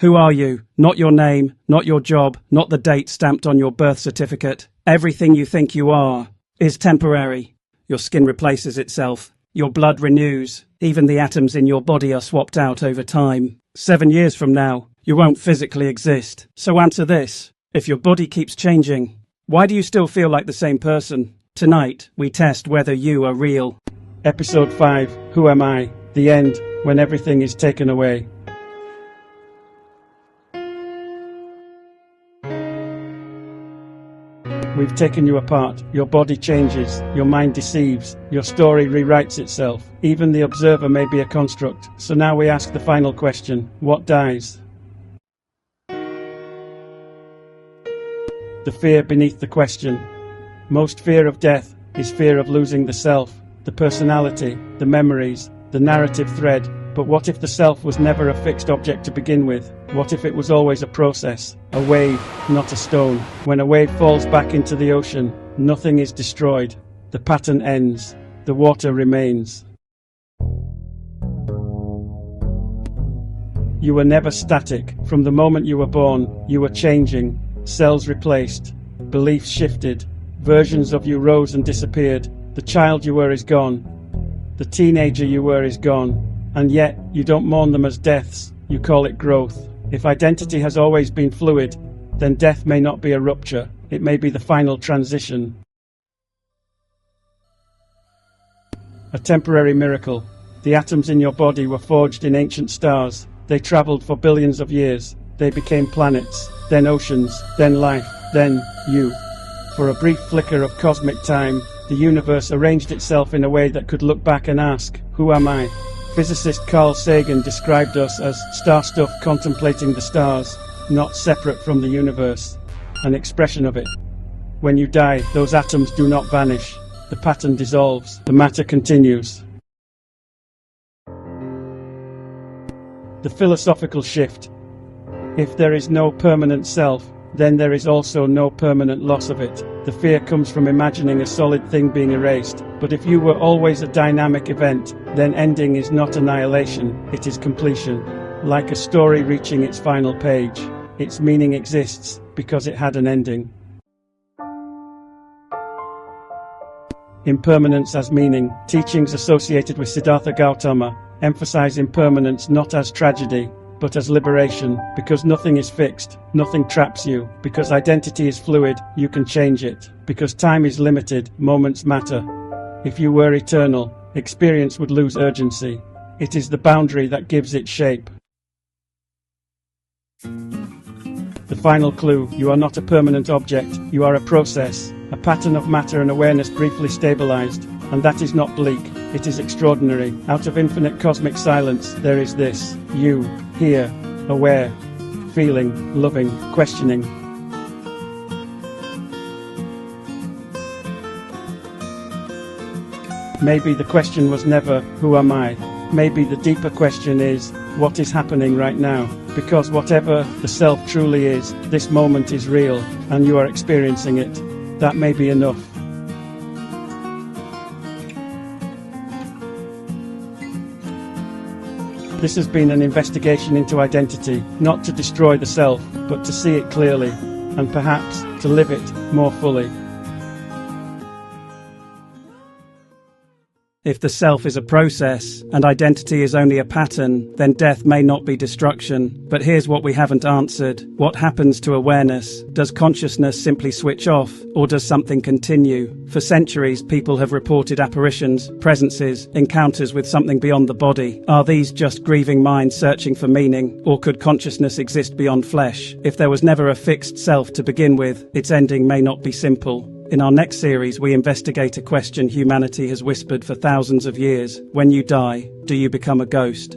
Who are you? Not your name, not your job, not the date stamped on your birth certificate. Everything you think you are is temporary. Your skin replaces itself. Your blood renews. Even the atoms in your body are swapped out over time. 7 years from now, you won't physically exist. So answer this. If your body keeps changing, why do you still feel like the same person? Tonight, we test whether you are real. Episode 5, Who Am I? The end, when everything is taken away. We've taken you apart. Your body changes. Your mind deceives. Your story rewrites itself. Even the observer may be a construct. So now we ask the final question. What dies? The fear beneath the question. Most fear of death is fear of losing the self, the personality, the memories, the narrative thread. But what if the self was never a fixed object to begin with? What if it was always a process, a wave, not a stone? When a wave falls back into the ocean, nothing is destroyed. The pattern ends. The water remains. You were never static. From the moment you were born, you were changing. Cells replaced. Beliefs shifted. Versions of you rose and disappeared. The child you were is gone. The teenager you were is gone. And yet, you don't mourn them as deaths, you call it growth. If identity has always been fluid, then death may not be a rupture, it may be the final transition. A temporary miracle. The atoms in your body were forged in ancient stars. They traveled for billions of years. They became planets, then oceans, then life, then you. For a brief flicker of cosmic time, the universe arranged itself in a way that could look back and ask, who am I? Physicist Carl Sagan described us as star stuff contemplating the stars, not separate from the universe, an expression of it. When you die, those atoms do not vanish. The pattern dissolves. The matter continues. The philosophical shift. If there is no permanent self, then there is also no permanent loss of it. The fear comes from imagining a solid thing being erased. But if you were always a dynamic event, then ending is not annihilation, it is completion. Like a story reaching its final page, its meaning exists because it had an ending. Impermanence as meaning. Teachings associated with Siddhartha Gautama emphasize impermanence not as tragedy, but as liberation, because nothing is fixed, nothing traps you, because identity is fluid, you can change it, because time is limited, moments matter. If you were eternal, experience would lose urgency. It is the boundary that gives it shape. The final clue, you are not a permanent object, you are a process, a pattern of matter and awareness briefly stabilized, and that is not bleak, it is extraordinary. Out of infinite cosmic silence, there is this, you, here, aware, feeling, loving, questioning. Maybe the question was never, who am I? Maybe the deeper question is, what is happening right now? Because whatever the self truly is, this moment is real, and you are experiencing it. That may be enough. This has been an investigation into identity, not to destroy the self, but to see it clearly, and perhaps to live it more fully. If the self is a process, and identity is only a pattern, then death may not be destruction. But here's what we haven't answered. What happens to awareness? Does consciousness simply switch off, or does something continue? For centuries, people have reported apparitions, presences, encounters with something beyond the body. Are these just grieving minds searching for meaning, or could consciousness exist beyond flesh? If there was never a fixed self to begin with, its ending may not be simple. In our next series, we investigate a question humanity has whispered for thousands of years. When you die, do you become a ghost?